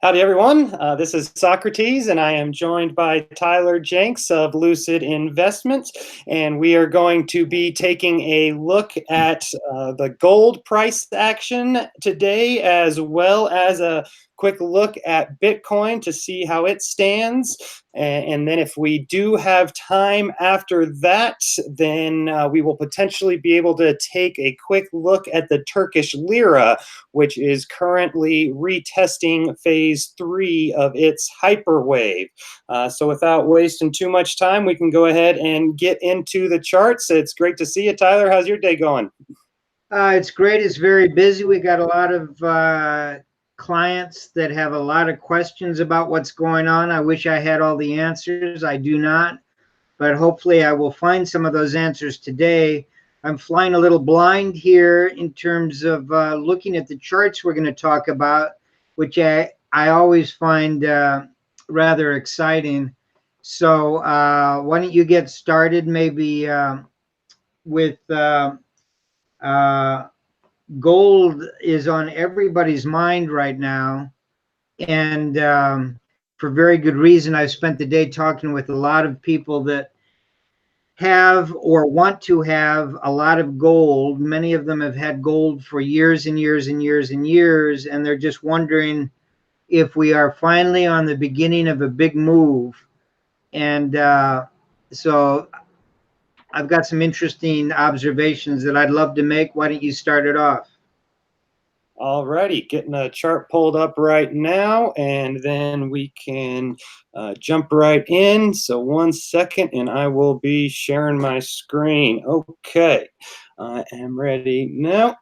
Howdy, everyone. This is Socrates, and I am joined by Tyler Jenks of Lucid Investments, and we are going to be taking a look at the gold price action today, as well as a quick look at Bitcoin to see how it stands. And then if we do have time after that, then we will potentially be able to take a quick look at the Turkish lira, which is currently retesting phase 3 of its hyperwave. So without wasting too much time, we can go ahead and get into the charts. It's great to see you, Tyler. How's your day going? It's great. It's very busy. We got a lot of clients that have a lot of questions about what's going on. I wish I had all the answers. I do not, but hopefully I will find some of those answers today. I'm flying a little blind here in terms of looking at the charts we're going to talk about, which I always find rather exciting. So why don't you get started maybe with gold is on everybody's mind right now, and for very good reason. I've spent the day talking with a lot of people that have or want to have a lot of gold. Many of them have had gold for years and years and years and years, and they're just wondering if we are finally on the beginning of a big move. And so I've got some interesting observations that I'd love to make. Why don't you start it off? Alrighty, getting a chart pulled up right now, and then we can jump right in. So 1 second, and I will be sharing my screen. Okay, I am ready now.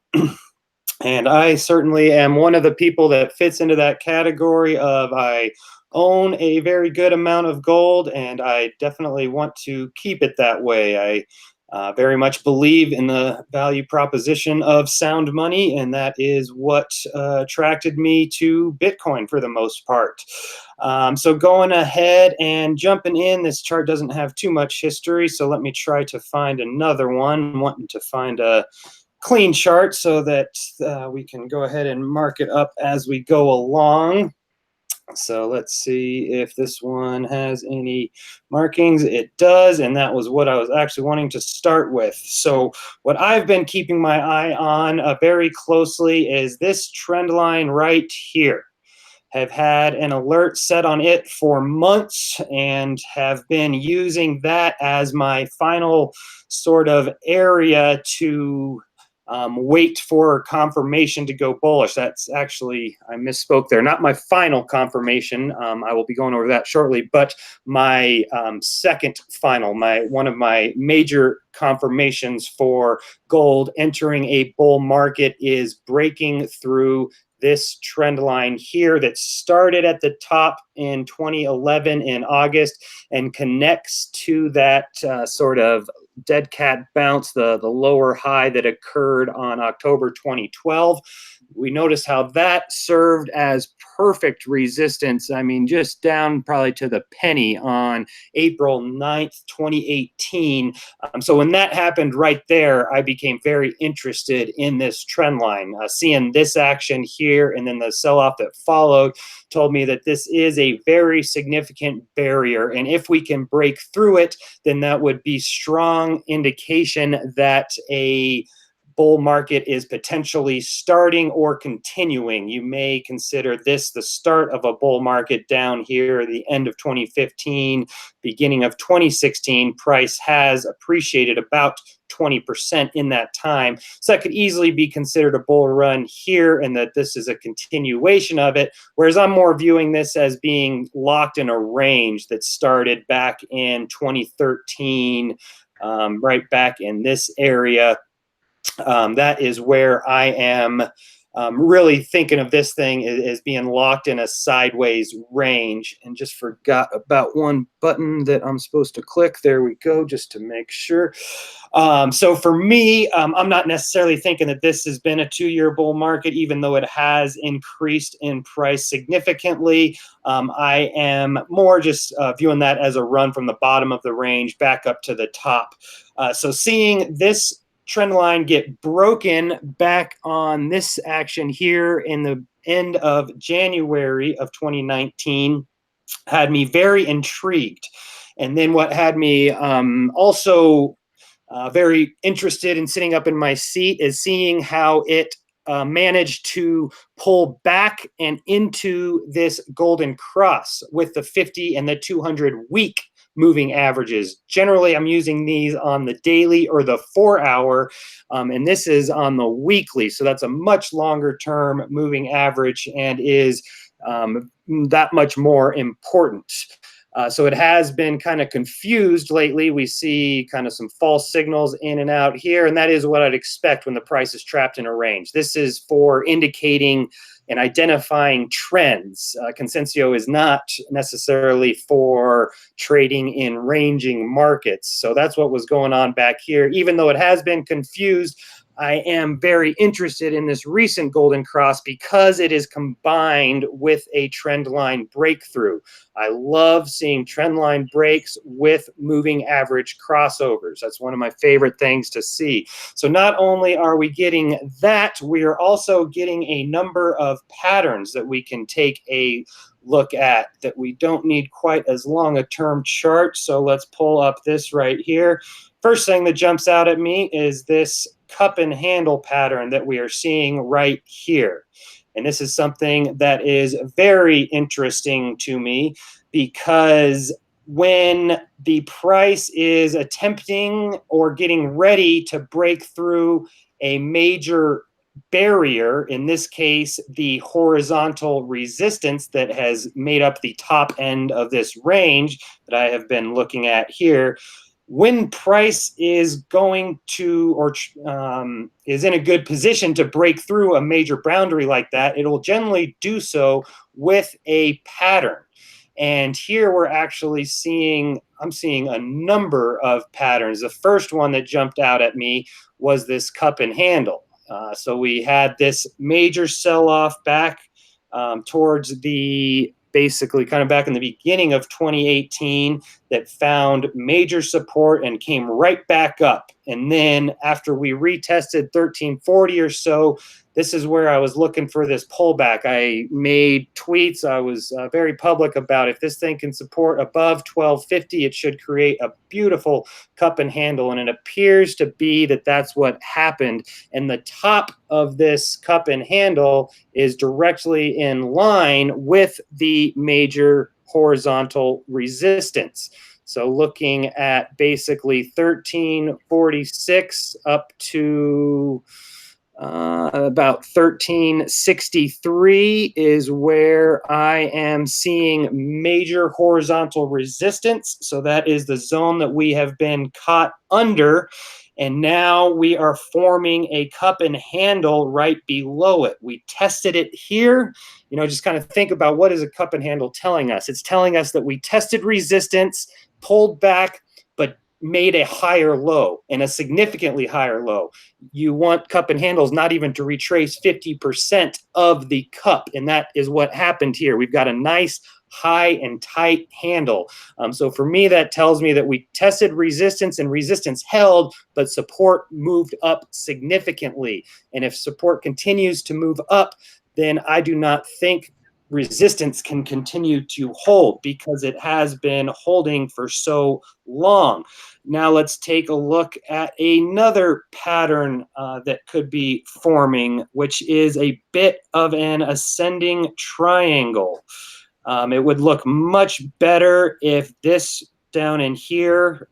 And I certainly am one of the people that fits into that category of I own a very good amount of gold, and I definitely want to keep it that way. I very much believe in the value proposition of sound money, and that is what attracted me to Bitcoin for the most part. So going ahead and jumping in, this chart doesn't have too much history, so let me try to find another one. I'm wanting to find a clean chart so that we can go ahead and mark it up as we go along. So let's see if this one has any markings. It does, and that was what I was actually wanting to start with. So what I've been keeping my eye on very closely is this trend line right here. Have had an alert set on it for months and have been using that as my final sort of area to wait for confirmation to go bullish. That's actually, I misspoke there, not my final confirmation. I will be going over that shortly, but my second final, one of my major confirmations for gold entering a bull market is breaking through this trend line here that started at the top in 2011 in August and connects to that sort of dead cat bounce, the lower high that occurred on October 2012. We notice how that served as perfect resistance. I mean, just down probably to the penny on April 9th, 2018. So when that happened right there, I became very interested in this trend line. Seeing this action here and then the sell-off that followed told me that this is a very significant barrier. And if we can break through it, then that would be strong indication that a bull market is potentially starting or continuing. You may consider this the start of a bull market down here, the end of 2015, beginning of 2016. Price has appreciated about 20% in that time. So that could easily be considered a bull run here, and that this is a continuation of it. Whereas I'm more viewing this as being locked in a range that started back in 2013, right back in this area. That is where I am really thinking of this thing as being locked in a sideways range. And just forgot about one button that I'm supposed to click. There we go, just to make sure. So for me, I'm not necessarily thinking that this has been a 2-year bull market, even though it has increased in price significantly. I am more just viewing that as a run from the bottom of the range back up to the top. So seeing this trend line get broken back on this action here in the end of January of 2019 had me very intrigued. And then what had me also very interested in sitting up in my seat is seeing how it managed to pull back and into this golden cross with the 50 and the 200 week moving averages. Generally, I'm using these on the daily or the 4-hour, and this is on the weekly. So that's a much longer term moving average and is that much more important. So it has been kind of confused lately. We see kind of some false signals in and out here, and that is what I'd expect when the price is trapped in a range. This is for indicating and identifying trends. Consensio is not necessarily for trading in ranging markets. So that's what was going on back here. Even though it has been confused, I am very interested in this recent golden cross because it is combined with a trend line breakthrough. I love seeing trend line breaks with moving average crossovers. That's one of my favorite things to see. So not only are we getting that, we are also getting a number of patterns that we can take a look at that we don't need quite as long a term chart. So let's pull up this right here. First thing that jumps out at me is this cup and handle pattern that we are seeing right here. And this is something that is very interesting to me because when the price is attempting or getting ready to break through a major barrier, in this case, the horizontal resistance that has made up the top end of this range that I have been looking at here, when price is going to or is in a good position to break through a major boundary like that, it will generally do so with a pattern. And here we're actually seeing, I'm seeing a number of patterns. The first one that jumped out at me was this cup and handle. So we had this major sell-off back towards the basically kind of back in the beginning of 2018 that found major support and came right back up. And then after we retested 1340 or so, this is where I was looking for this pullback. I made tweets. I was very public about if this thing can support above 1250, it should create a beautiful cup and handle. And it appears to be that that's what happened. And the top of this cup and handle is directly in line with the major horizontal resistance. So looking at basically 1346 up to about 1363 is where I am seeing major horizontal resistance. So that is the zone that we have been caught under. And now we are forming a cup and handle right below it. We tested it here. You know, just kind of think about what is a cup and handle telling us. It's telling us that we tested resistance, pulled back, but made a higher low and a significantly higher low. You want cup and handles not even to retrace 50% of the cup. And that is what happened here. We've got a nice high and tight handle. So for me, that tells me that we tested resistance and resistance held, but support moved up significantly. And if support continues to move up, then I do not think resistance can continue to hold because it has been holding for so long. Now let's take a look at another pattern that could be forming, which is a bit of an ascending triangle. It would look much better if this down in here,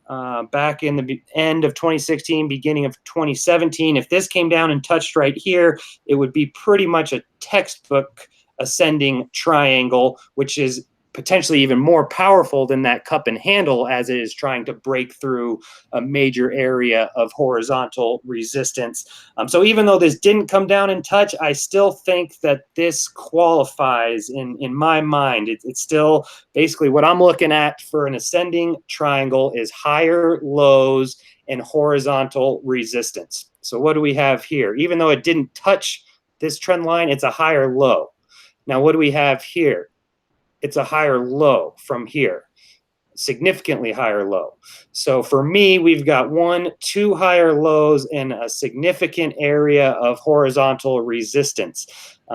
back in the end of 2016, beginning of 2017, if this came down and touched right here, it would be pretty much a textbook ascending triangle, which is potentially even more powerful than that cup and handle as it is trying to break through a major area of horizontal resistance. So even though this didn't come down and touch, I still think that this qualifies in my mind. It's still basically what I'm looking at for an ascending triangle is higher lows and horizontal resistance. So what do we have here? Even though it didn't touch this trend line, it's a higher low. Now, what do we have here? It's a higher low from here. significantly higher low. So for me, we've got 1, 2 higher lows and a significant area of horizontal resistance.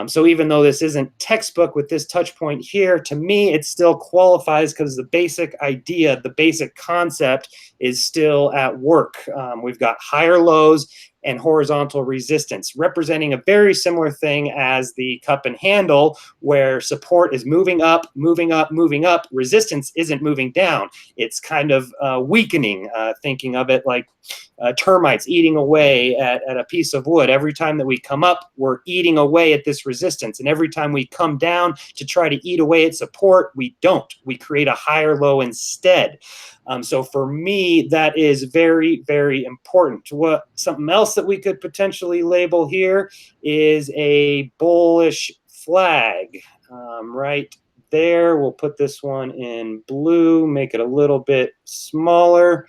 So even though this isn't textbook with this touch point here, to me, it still qualifies because the basic idea, the basic concept is still at work. We've got higher lows and horizontal resistance, representing a very similar thing as the cup and handle, where support is moving up, moving up, moving up. Resistance isn't moving down. It's kind of weakening, thinking of it like termites eating away at a piece of wood. Every time that we come up, we're eating away at this resistance. And every time we come down to try to eat away at support, we don't. We create a higher low instead. So for me, that is very, very important. Something else that we could potentially label here is a bullish flag, right there. We'll put this one in blue, make it a little bit smaller.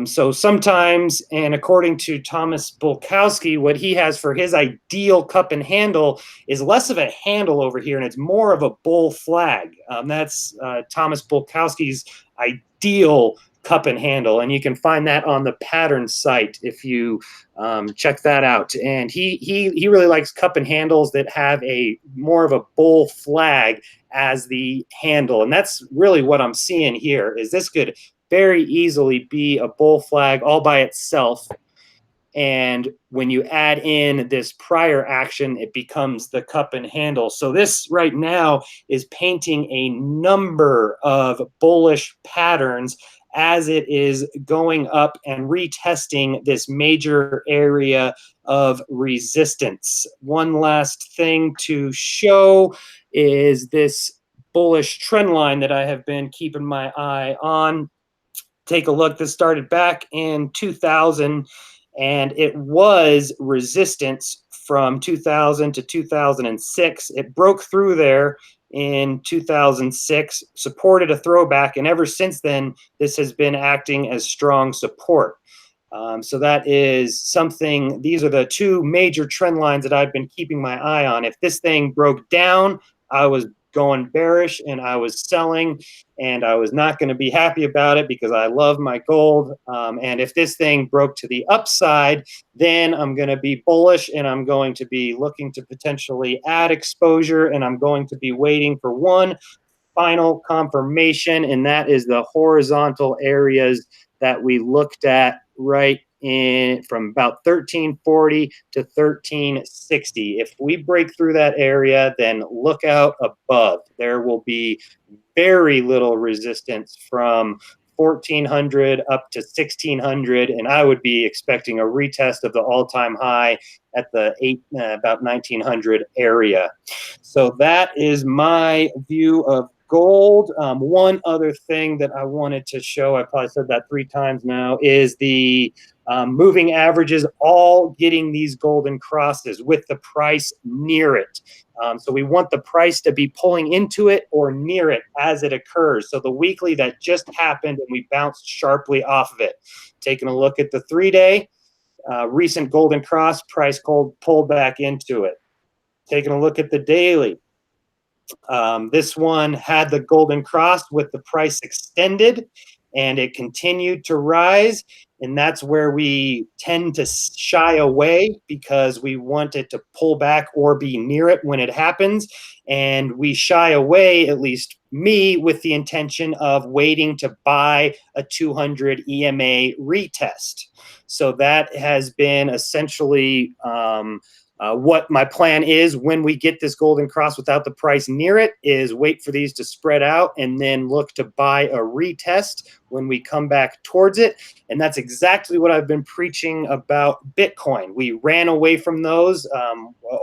So sometimes, and according to Thomas Bulkowski, what he has for his ideal cup and handle is less of a handle over here, and it's more of a bull flag. That's Thomas Bulkowski's ideal cup and handle, and you can find that on the pattern site if you check that out. And he really likes cup and handles that have a more of a bull flag as the handle, and that's really what I'm seeing here. Is this could very easily be a bull flag all by itself. And when you add in this prior action, it becomes the cup and handle. So this right now is painting a number of bullish patterns as it is going up and retesting this major area of resistance. One last thing to show is this bullish trend line that I have been keeping my eye on. Take a look. This started back in 2000, and it was resistance from 2000 to 2006. It broke through there in 2006, supported a throwback, and ever since then, this has been acting as strong support. So that is something. These are the two major trend lines that I've been keeping my eye on. If this thing broke down, I was going bearish and I was selling, and I was not going to be happy about it because I love my gold. And if this thing broke to the upside, then I'm going to be bullish and I'm going to be looking to potentially add exposure, and I'm going to be waiting for one final confirmation, and that is the horizontal areas that we looked at right in from about 1340 to 1360. If we break through that area, then look out above. There will be very little resistance from 1400 up to 1600, and I would be expecting a retest of the all-time high at the about 1900 area. So that is my view of gold. One other thing that I wanted to show, I probably said that 3 times now, is the moving averages all getting these golden crosses with the price near it. So we want the price to be pulling into it or near it as it occurs. So the weekly that just happened and we bounced sharply off of it. Taking a look at the 3-day, recent golden cross, price pulled back into it. Taking a look at the daily. This one had the golden cross with the price extended, and it continued to rise. And that's where we tend to shy away because we want it to pull back or be near it when it happens. And we shy away, at least me, with the intention of waiting to buy a 200 EMA retest. So that has been essentially what my plan is when we get this golden cross without the price near it, is wait for these to spread out and then look to buy a retest when we come back towards it. And that's exactly what I've been preaching about Bitcoin. We ran away from those,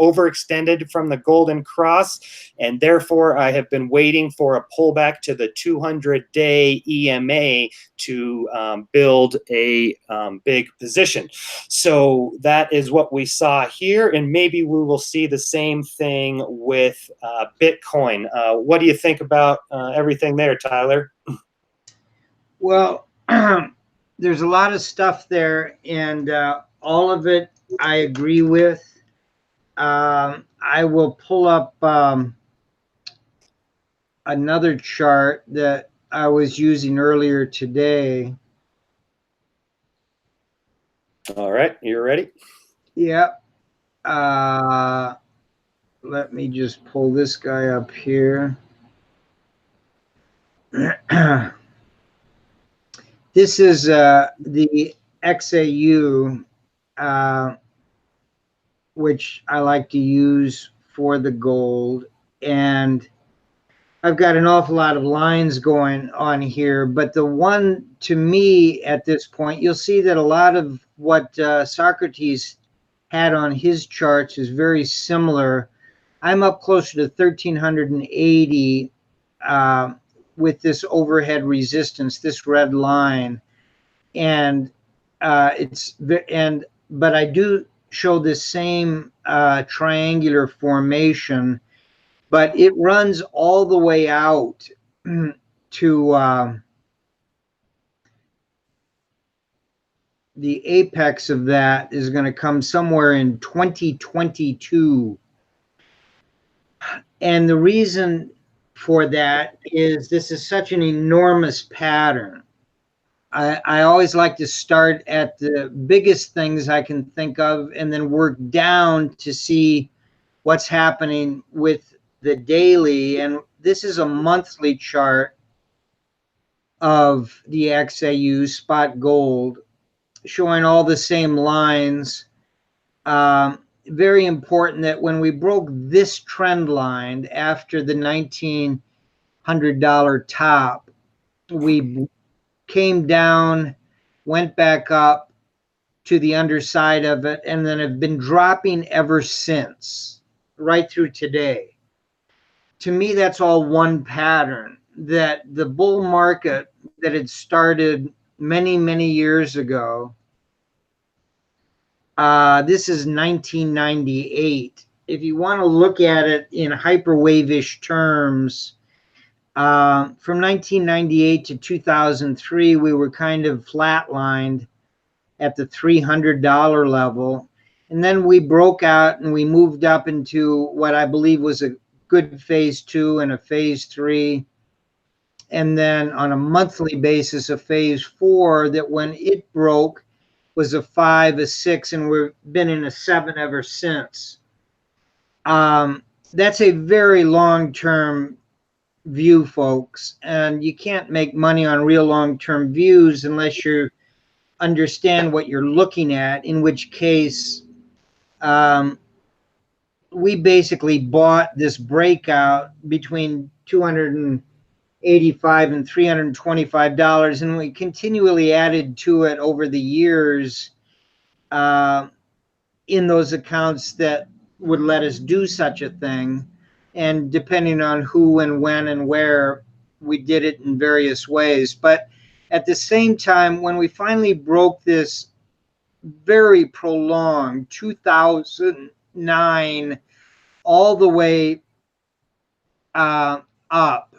overextended from the golden cross, and therefore I have been waiting for a pullback to the 200-day EMA to build a big position. So that is what we saw here, and maybe we will see the same thing with Bitcoin. What do you think about everything there, Tyler? Well, there's a lot of stuff there, and all of it I agree with. I will pull up another chart that I was using earlier today. All right, you're ready? Yep. Let me just pull this guy up here. This is the XAU, which I like to use for the gold. And I've got an awful lot of lines going on here, but the one to me at this point, you'll see that a lot of what Socrates had on his charts is very similar. I'm up closer to 1380 with this overhead resistance, this red line, and but I do show this same triangular formation, but it runs all the way out to the apex of that is going to come somewhere in 2022. And the reason for that is this is such an enormous pattern. I always like to start at the biggest things I can think of and then work down to see what's happening with the daily. And this is a monthly chart of the XAU spot gold showing all the same lines. Very important that when we broke this trend line after the $1,900 top, we came down, went back up to the underside of it, and then have been dropping ever since, right through today. To me, that's all one pattern, that the bull market that had started many, many years ago, this is 1998. If you want to look at it in hyperwave-ish terms, from 1998 to 2003, we were kind of flatlined at the $300 level. And then we broke out and we moved up into what I believe was a good phase 2 and a phase 3. And then on a monthly basis, a phase 4 that when it broke was a 5, a 6, and we've been in a 7 ever since. That's a very long-term view, folks, and you can't make money on real long-term views unless you understand what you're looking at, in which case we basically bought this breakout between $285 and $325, and we continually added to it over the years in those accounts that would let us do such a thing. And depending on who and when and where, we did it in various ways. But at the same time, when we finally broke this very prolonged 2009 all the way up,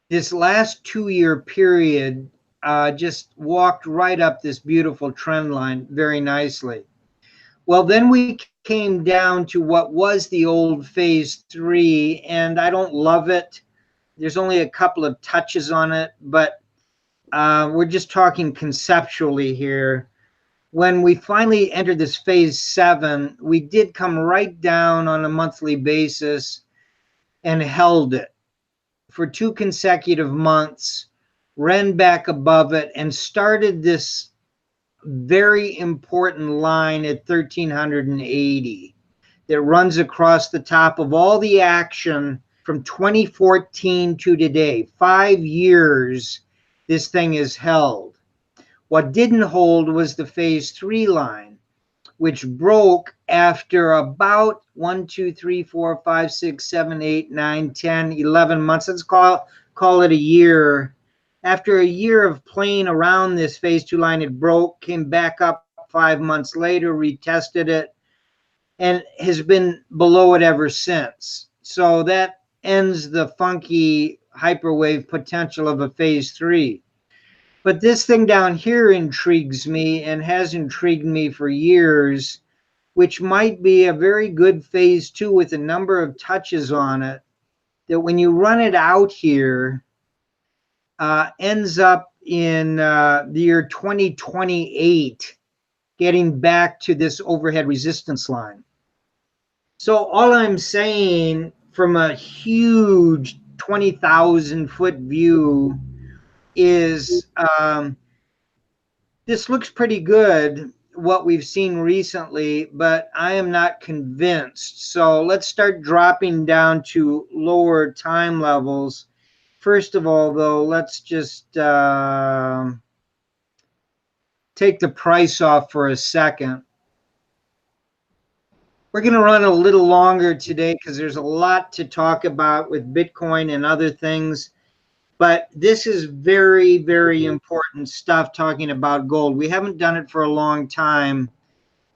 this last 2-year period just walked right up this beautiful trend line very nicely. Well, then we came down to what was the old phase 3, and I don't love it. There's only a couple of touches on it, but we're just talking conceptually here. When we finally entered this phase 7, we did come right down on a monthly basis and held it for 2 consecutive months, ran back above it, and started this very important line at 1380 that runs across the top of all the action from 2014 to today. 5 years this thing is held. What didn't hold was the phase 3 line, which broke after about 1, 2, 3, 4, 5, 6, 7, 8, 9, 10, 11 months. Let's call it a year. After a year of playing around this phase 2 line, it broke, came back up 5 months later, retested it, and has been below it ever since. So that ends the funky hyperwave potential of a phase 3. But this thing down here intrigues me and has intrigued me for years, which might be a very good phase 2 with a number of touches on it, that when you run it out here, ends up in the year 2028 getting back to this overhead resistance line. So all I'm saying from a huge 20,000 foot view is this looks pretty good, what we've seen recently, but I am not convinced. So let's start dropping down to lower time levels. First of all, though, let's just take the price off for a second. We're going to run a little longer today because there's a lot to talk about with Bitcoin and other things. But this is very, very important stuff talking about gold. We haven't done it for a long time.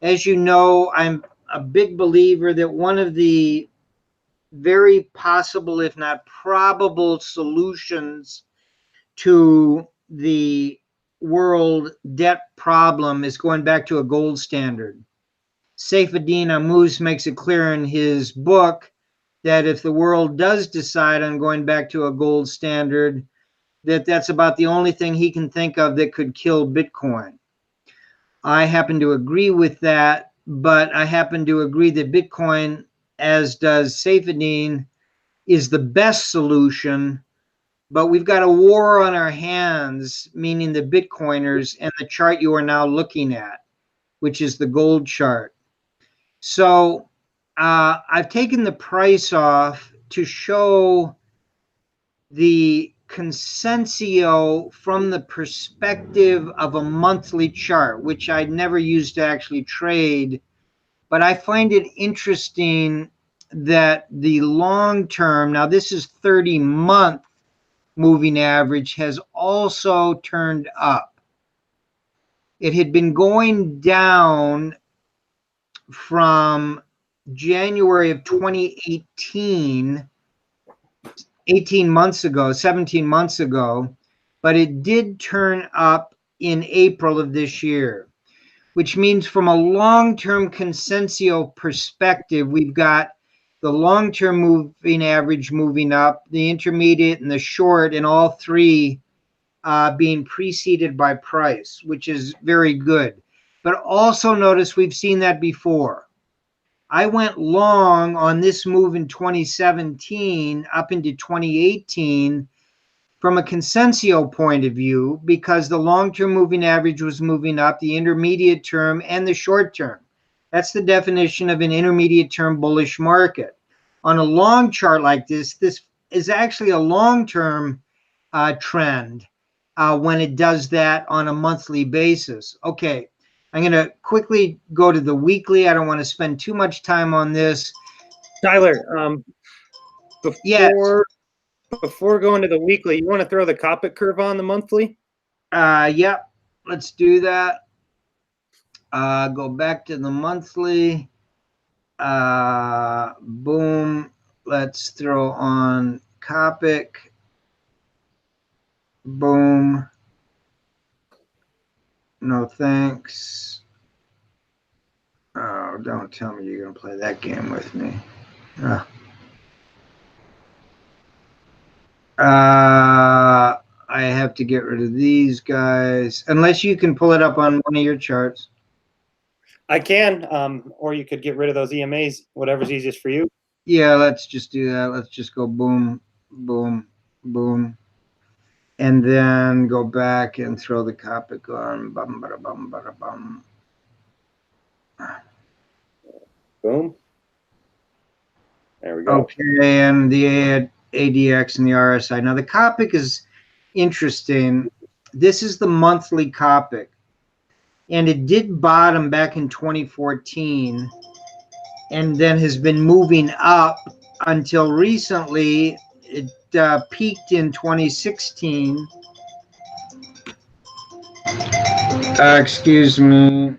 As you know, I'm a big believer that one of the very possible, if not probable, solutions to the world debt problem is going back to a gold standard. Saifuddin Ammous makes it clear in his book that if the world does decide on going back to a gold standard, that's about the only thing he can think of that could kill Bitcoin. I happen to agree with that, but I happen to agree that Bitcoin, as does Saifuddin, is the best solution. But we've got a war on our hands, meaning the Bitcoiners, and the chart you are now looking at, which is the gold chart. So I've taken the price off to show the consensio from the perspective of a monthly chart, which I'd never used to actually trade. But I find it interesting that the long term, now this is 30-month moving average, has also turned up. It had been going down from January of 2018, 18 months ago, 17 months ago, but it did turn up in April of this year, which means from a long-term consensio perspective, we've got the long-term moving average moving up, the intermediate and the short, and all three being preceded by price, which is very good. But also notice we've seen that before. I went long on this move in 2017 up into 2018 from a consensio point of view, because the long-term moving average was moving up, the intermediate term and the short term. That's the definition of an intermediate term bullish market. On a long chart like this is actually a long-term trend when it does that on a monthly basis. Okay, I'm going to quickly go to the weekly. I don't want to spend too much time on this. Tyler, Yes. before going to the weekly, you want to throw the Copic curve on the monthly? Yep, let's do that. Go back to the monthly. Boom. Let's throw on Copic. Boom. No thanks. Oh, don't tell me you're going to play that game with me. I have to get rid of these guys. Unless you can pull it up on one of your charts. I can, or you could get rid of those EMAs, whatever's easiest for you. Yeah, let's just do that. Let's just go boom, boom, boom. And then go back and throw the Copic on. Bum, bada, bum, bada, bum. Boom. There we go. Okay, and the ADX and the RSI. Now the Copic is interesting. This is the monthly Copic. And it did bottom back in 2014 and then has been moving up until recently. It peaked in 2016. Excuse me.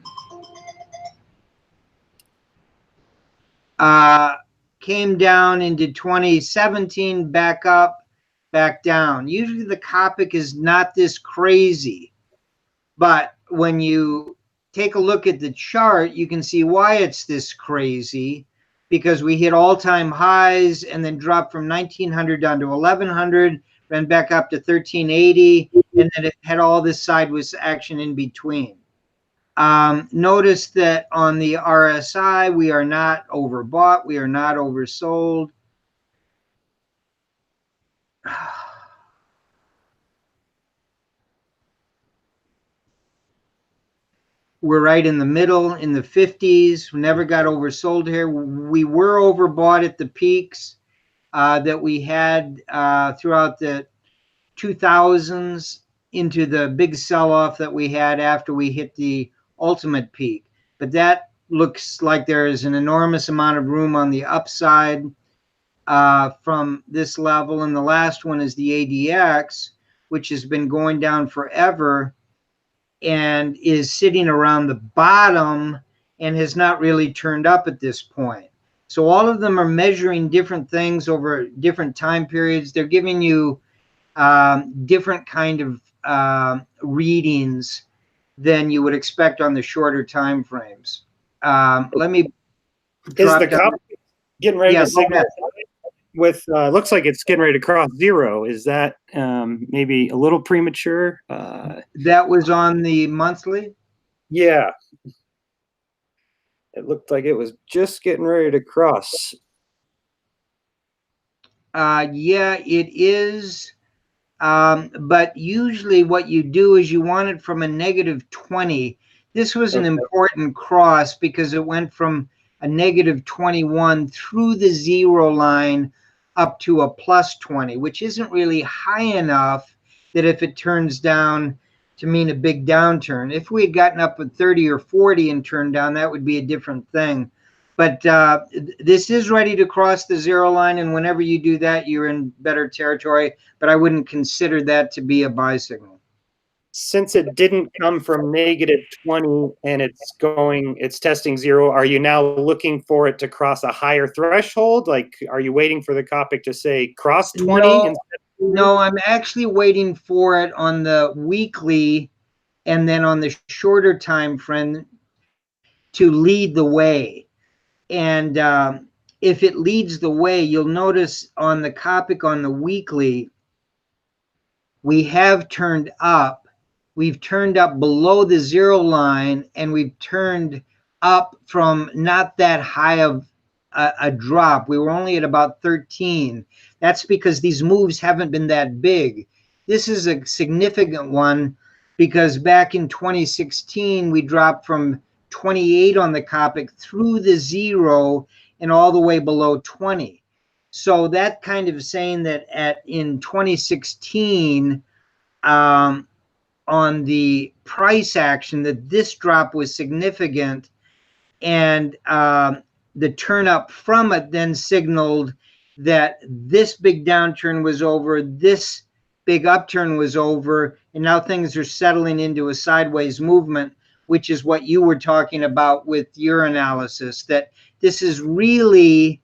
Came down into 2017, back up, back down. Usually the Copic is not this crazy, but when you take a look at the chart, you can see why it's this crazy, because we hit all-time highs and then dropped from 1900 down to 1100, ran back up to 1380, and then it had all this sideways action in between. Notice that on the RSI, we are not overbought, we are not oversold. We're right in the middle, in the 50s. We never got oversold here. We were overbought at the peaks that we had throughout the 2000s into the big sell-off that we had after we hit the ultimate peak. But that looks like there is an enormous amount of room on the upside from this level. And the last one is the ADX, which has been going down forever and is sitting around the bottom and has not really turned up at this point. So all of them are measuring different things over different time periods. They're giving you different kind of readings than you would expect on the shorter time frames. Let me Is the copy getting ready to signal with looks like it's getting ready to cross zero? Is that maybe a little premature? That was on the monthly? Yeah. It looked like it was just getting ready to cross. Yeah, it is. But usually what you do is you want it from a -20. This was an important cross because it went from a -21 through the zero line up to a +20, which isn't really high enough that if it turns down to mean a big downturn. If we had gotten up at 30 or 40 and turned down, that would be a different thing. But this is ready to cross the zero line, and whenever you do that, you're in better territory, but I wouldn't consider that to be a buy signal. Since it didn't come from -20 and it's testing zero, are you now looking for it to cross a higher threshold? Like, are you waiting for the Copic to say cross 20? No, I'm actually waiting for it on the weekly and then on the shorter time frame to lead the way. And if it leads the way, you'll notice on the Copic on the weekly, we have turned up. We've turned up below the zero line, and we've turned up from not that high of a drop. We were only at about 13. That's because these moves haven't been that big. This is a significant one because back in 2016, we dropped from 28 on the Copic through the zero and all the way below 20. So that kind of saying that in 2016, on the price action, that this drop was significant, and the turn up from it then signaled that this big downturn was over, this big upturn was over, and now things are settling into a sideways movement, which is what you were talking about with your analysis, that this is really,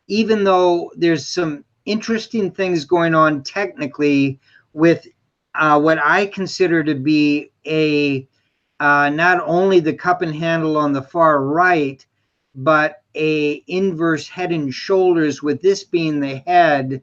even though there's some interesting things going on technically with what I consider to be a not only the cup and handle on the far right, but a inverse head and shoulders, with this being the head,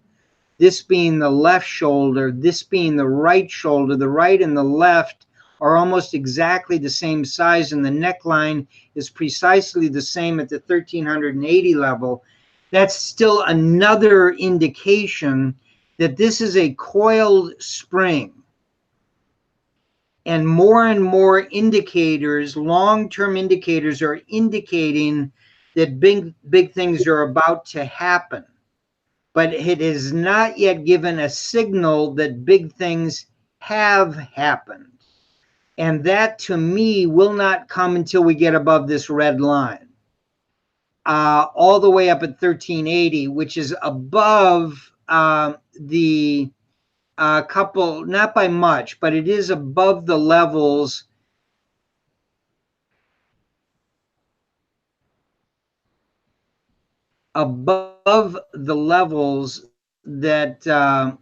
this being the left shoulder, this being the right shoulder. The right and the left are almost exactly the same size, and the neckline is precisely the same at the 1380 level. That's still another indication that this is a coiled spring. And more indicators, long-term indicators, are indicating that big things are about to happen. But it has not yet given a signal that big things have happened. And that, to me, will not come until we get above this red line. All the way up at 1380, which is above the couple, not by much, but it is above the levels that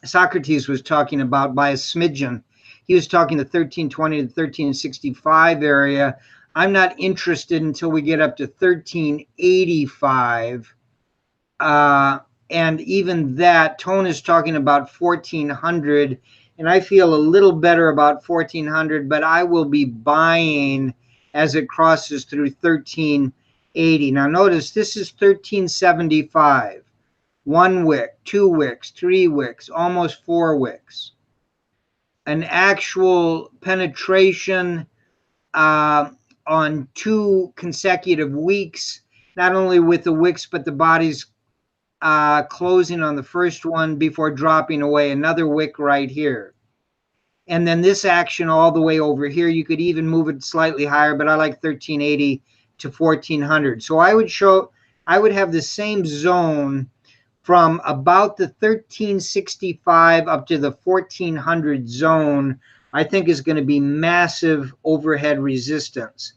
Socrates was talking about by a smidgen. He was talking the 1320 to 1365 area. I'm not interested until we get up to 1385. And even that, Tone is talking about 1400, and I feel a little better about 1400, but I will be buying as it crosses through 1380. Now notice this is 1375. 1 wick, 2 wicks, 3 wicks, almost 4 wicks. An actual penetration on 2 consecutive weeks, not only with the wicks, but the bodies closing on the first one before dropping away. Another wick right here. And then this action all the way over here, you could even move it slightly higher, but I like 1380 to 1400. So I would have the same zone from about the 1365 up to the 1400 zone. I think is going to be massive overhead resistance.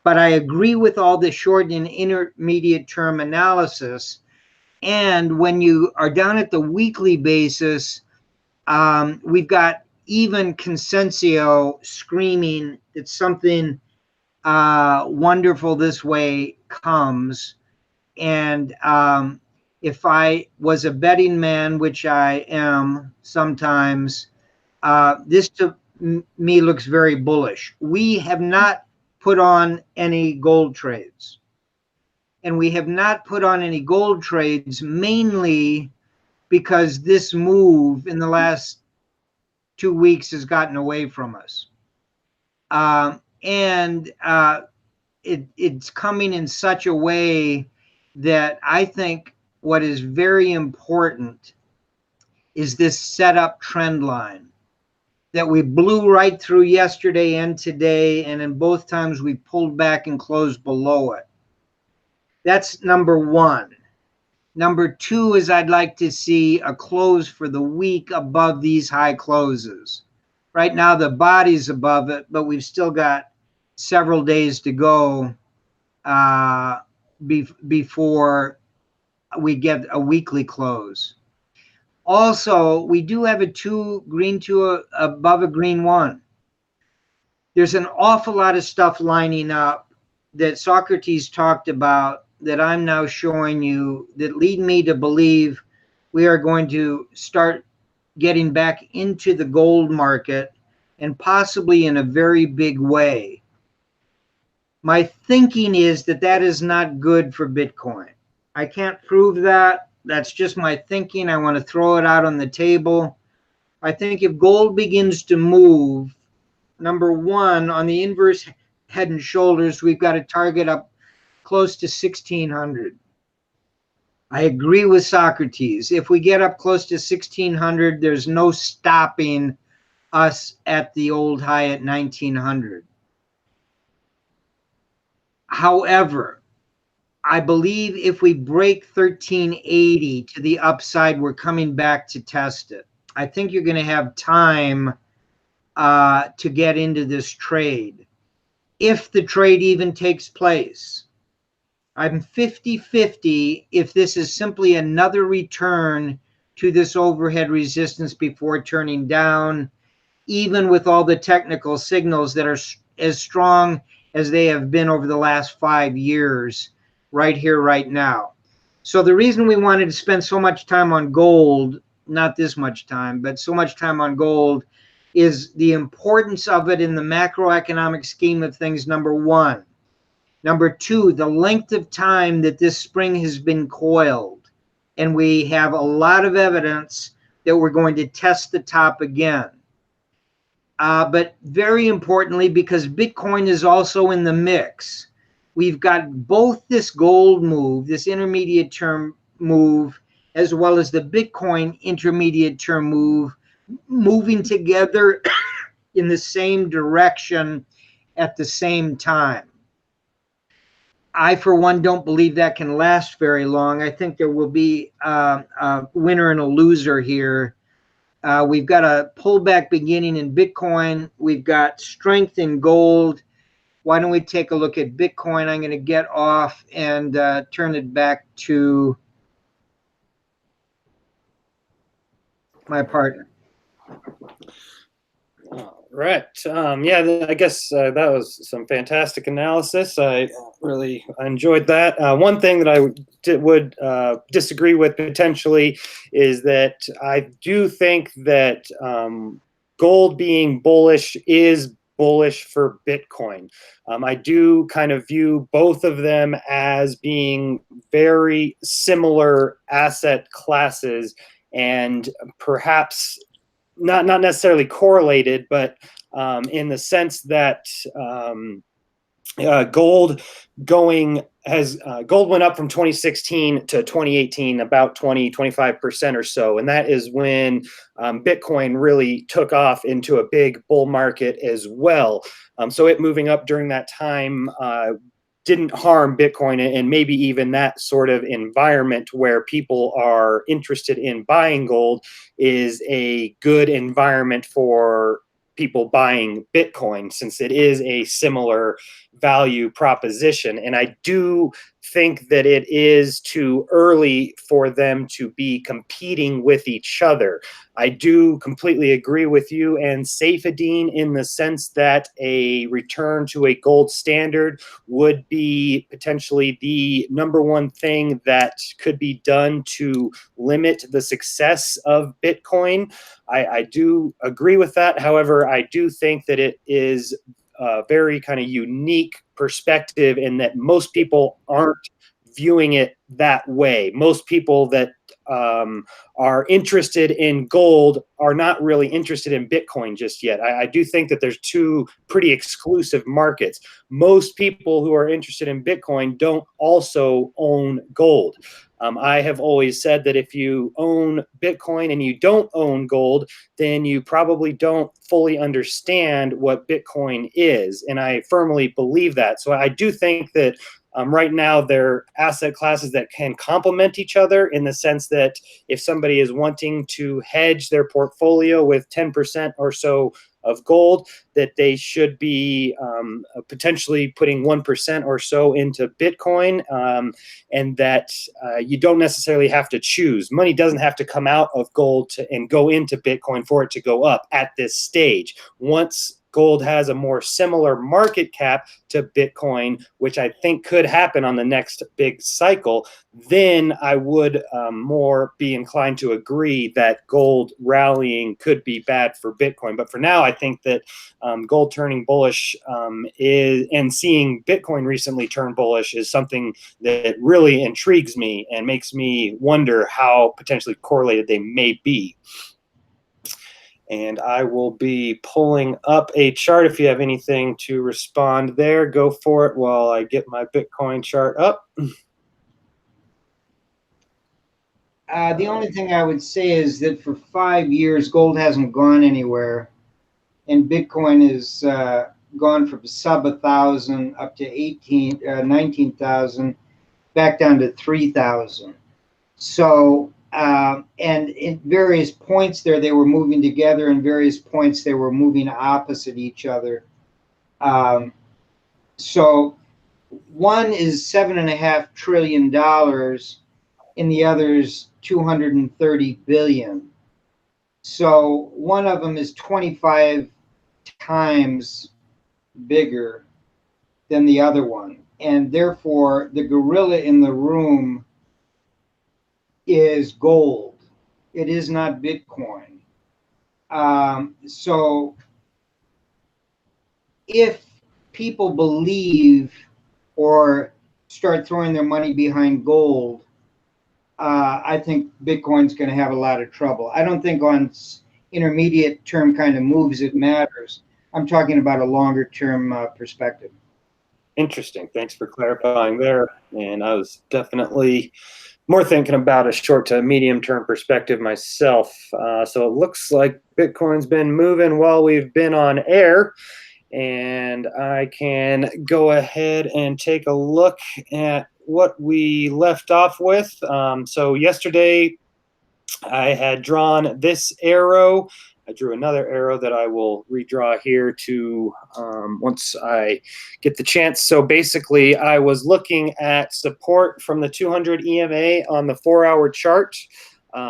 But I agree with all the short and intermediate term analysis. And when you are down at the weekly basis, we've got even Consensio screaming that something wonderful this way comes. And if I was a betting man, which I am sometimes, this to me looks very bullish. We have not put on any gold trades. And we have not put on any gold trades mainly because this move in the last 2 weeks has gotten away from us. It's coming in such a way that I think what is very important is this setup trend line that we blew right through yesterday and today, and in both times we pulled back and closed below it. That's number one. Number two is I'd like to see a close for the week above these high closes. Right now the body's above it, but we've still got several days to go before we get a weekly close. Also, we do have a 2 green 2 above a green 1. There's an awful lot of stuff lining up that Socrates talked about that I'm now showing you that lead me to believe we are going to start getting back into the gold market, and possibly in a very big way. My thinking is that that is not good for Bitcoin. I can't prove that. That's just my thinking. I want to throw it out on the table. I think if gold begins to move, number one, on the inverse head and shoulders, we've got a target up close to 1600. I agree with Socrates. If we get up close to 1600, there's no stopping us at the old high at 1900. However, I believe if we break 1380 to the upside, we're coming back to test it. I think you're going to have time to get into this trade, if the trade even takes place. I'm 50-50 if this is simply another return to this overhead resistance before turning down, even with all the technical signals that are as strong as they have been over the last 5 years, right here, right now. So the reason we wanted to spend so much time on gold, not this much time, but so much time on gold, is the importance of it in the macroeconomic scheme of things, number one. Number two, the length of time that this spring has been coiled. And we have a lot of evidence that we're going to test the top again. But very importantly, because Bitcoin is also in the mix, we've got both this gold move, this intermediate term move, as well as the Bitcoin intermediate term move, moving together in the same direction at the same time. I, for one, don't believe that can last very long. I think there will be a winner and a loser here. We've got a pullback beginning in Bitcoin. We've got strength in gold. Why don't we take a look at Bitcoin? I'm going to get off and turn it back to my partner. Right. Yeah, I guess that was some fantastic analysis. I really enjoyed that. One thing that I would disagree with potentially is that I do think that gold being bullish is bullish for Bitcoin. I do kind of view both of them as being very similar asset classes, and perhaps not necessarily correlated, but in the sense that gold gold went up from 2016 to 2018 about 25% or so, and that is when Bitcoin really took off into a big bull market as well. So it moving up during that time didn't harm Bitcoin, and maybe even that sort of environment where people are interested in buying gold is a good environment for people buying Bitcoin, since it is a similar value proposition. And I do think that it is too early for them to be competing with each other. I do completely agree with you and Saifedean in the sense that a return to a gold standard would be potentially the number one thing that could be done to limit the success of Bitcoin. I do agree with that. However, I do think that it is a very kind of unique perspective in that most people aren't viewing it that way. Most people that are interested in gold are not really interested in Bitcoin just yet. I do think that there's two pretty exclusive markets. Most people who are interested in Bitcoin don't also own gold. I have always said that if you own Bitcoin and you don't own gold, then you probably don't fully understand what Bitcoin is. And I firmly believe that. So I do think that right now, they're asset classes that can complement each other, in the sense that if somebody is wanting to hedge their portfolio with 10% or so of gold, that they should be potentially putting 1% or so into Bitcoin, and that you don't necessarily have to choose. Money doesn't have to come out of gold and go into Bitcoin for it to go up at this stage. Once gold has a more similar market cap to Bitcoin, which I think could happen on the next big cycle, then I would more be inclined to agree that gold rallying could be bad for Bitcoin. But for now, I think that gold turning bullish and seeing Bitcoin recently turn bullish is something that really intrigues me and makes me wonder how potentially correlated they may be. And I will be pulling up a chart. If you have anything to respond there, go for it while I get my Bitcoin chart up. The only thing I would say is that for 5 years, gold hasn't gone anywhere, and Bitcoin is gone from sub 1,000 up to 19,000, back down to 3,000. So, and in various points there, they were moving together. In various points, they were moving opposite each other. So, one is $7.5 trillion, and the other's 230 billion. So, one of them is 25 times bigger than the other one, and therefore the gorilla in the room is gold. It is not Bitcoin. So if people believe or start throwing their money behind gold, I think Bitcoin's going to have a lot of trouble. I don't think on intermediate term kind of moves it matters. I'm talking about a longer term perspective. Interesting. Thanks for clarifying there. And I was definitely more thinking about a short to medium term perspective myself. So it looks like Bitcoin's been moving while we've been on air. And I can go ahead and take a look at what we left off with. So yesterday, I had drawn this arrow. I drew another arrow that I will redraw here to once I get the chance. So basically, I was looking at support from the 200 EMA on the 4-hour chart.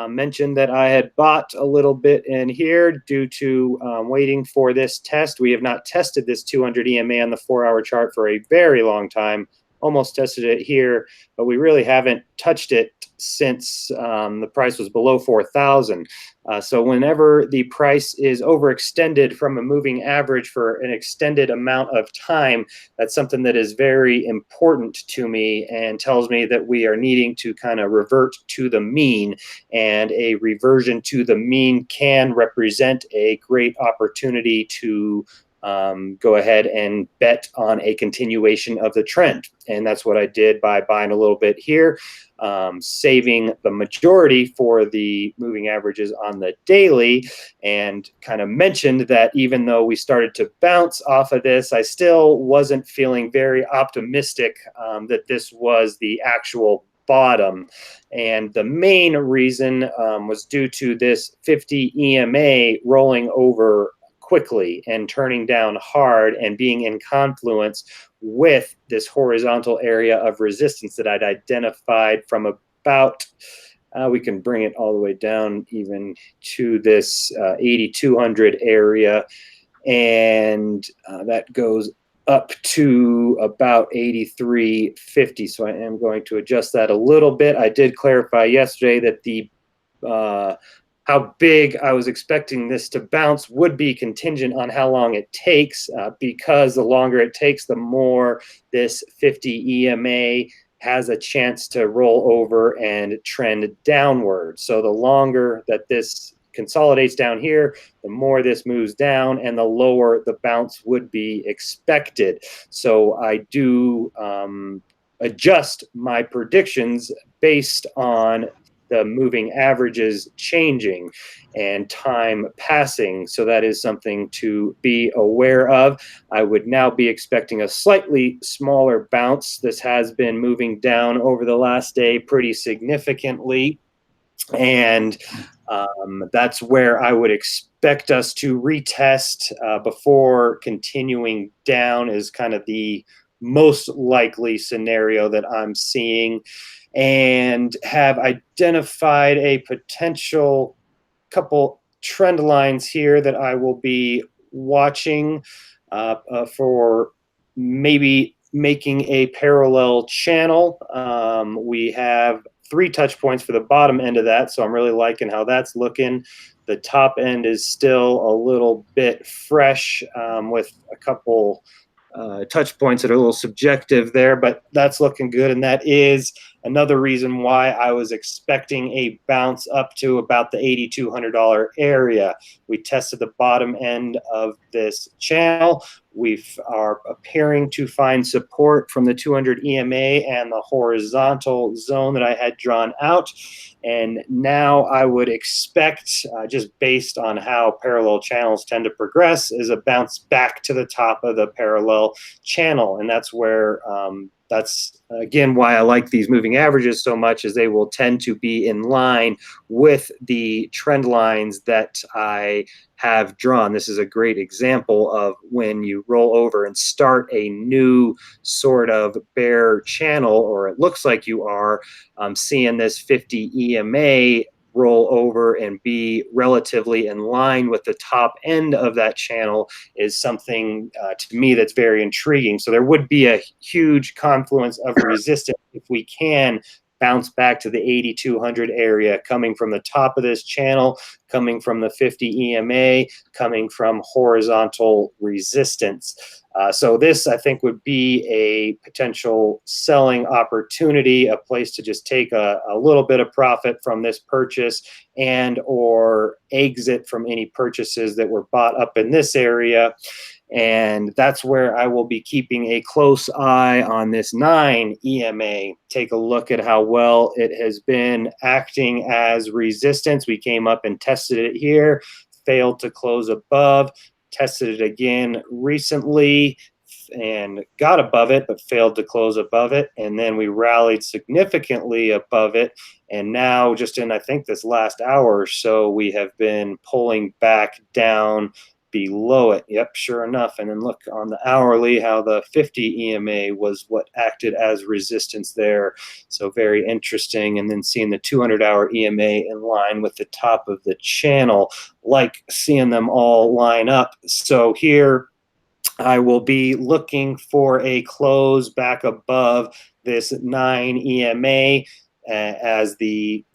mentioned that I had bought a little bit in here due to waiting for this test. We have not tested this 200 EMA on the 4-hour chart for a very long time. Almost tested it here, but we really haven't touched it since the price was below 4,000. So whenever the price is overextended from a moving average for an extended amount of time, that's something that is very important to me and tells me that we are needing to kind of revert to the mean. And a reversion to the mean can represent a great opportunity to go ahead and bet on a continuation of the trend. And that's what I did by buying a little bit here, saving the majority for the moving averages on the daily, and kind of mentioned that even though we started to bounce off of this, I still wasn't feeling very optimistic that this was the actual bottom. And the main reason was due to this 50 EMA rolling over quickly and turning down hard and being in confluence with this horizontal area of resistance that I'd identified from about, we can bring it all the way down even to this 8,200 area. And that goes up to about 83.50. So I am going to adjust that a little bit. I did clarify yesterday that the how big I was expecting this to bounce would be contingent on how long it takes, because the longer it takes, the more this 50 EMA has a chance to roll over and trend downward. So the longer that this consolidates down here, the more this moves down and the lower the bounce would be expected. So I do adjust my predictions based on the moving averages changing and time passing. So that is something to be aware of. I would now be expecting a slightly smaller bounce. This has been moving down over the last day pretty significantly. And that's where I would expect us to retest before continuing down, is kind of the most likely scenario that I'm seeing, and have identified a potential couple trend lines here that I will be watching for maybe making a parallel channel. We have 3 touch points for the bottom end of that, so I'm really liking how that's looking. The top end is still a little bit fresh with a couple touch points that are a little subjective there, but that's looking good. And that is another reason why I was expecting a bounce up to about the $8,200 area. We tested the bottom end of this channel. We are appearing to find support from the 200 EMA and the horizontal zone that I had drawn out. And now I would expect, just based on how parallel channels tend to progress, is a bounce back to the top of the parallel channel. And that's where, that's again why I like these moving averages so much, is they will tend to be in line with the trend lines that I have drawn. This is a great example of when you roll over and start a new sort of bear channel, or it looks like you are, seeing this 50 EMA roll over and be relatively in line with the top end of that channel is something to me that's very intriguing. So there would be a huge confluence of resistance if we can bounce back to the 8,200 area, coming from the top of this channel, coming from the 50 EMA, coming from horizontal resistance. So this, I think, would be a potential selling opportunity, a place to just take a little bit of profit from this purchase and or exit from any purchases that were bought up in this area. And that's where I will be keeping a close eye on this 9 EMA. Take a look at how well it has been acting as resistance. We came up and tested it here, failed to close above, tested it again recently and got above it, but failed to close above it. And then we rallied significantly above it. And now, just in, I think, this last hour or so, we have been pulling back down below it. Yep, sure enough. And then look on the hourly how the 50 EMA was what acted as resistance there. So very interesting. And then seeing the 200-hour EMA in line with the top of the channel, like seeing them all line up. So here I will be looking for a close back above this 9 EMA as the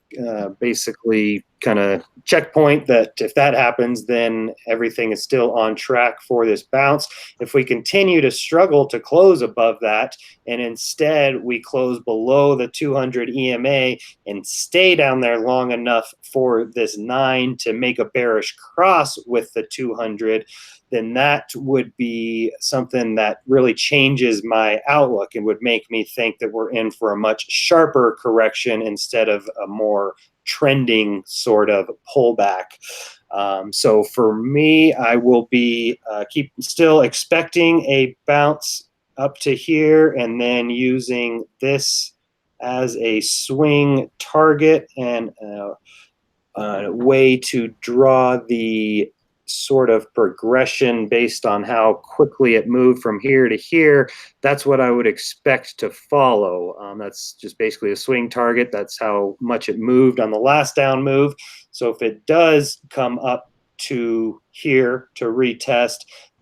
basically kind of checkpoint that if that happens, then everything is still on track for this bounce. If we continue to struggle to close above that, and instead we close below the 200 EMA and stay down there long enough for this 9 to make a bearish cross with the 200, then that would be something that really changes my outlook and would make me think that we're in for a much sharper correction instead of a more trending sort of pullback. So for me, I will be still expecting a bounce up to here and then using this as a swing target and a way to draw the sort of progression based on how quickly it moved from here to here. That's what I would expect to follow. That's just basically a swing target. That's how much it moved on the last down move. So if it does come up to here to retest,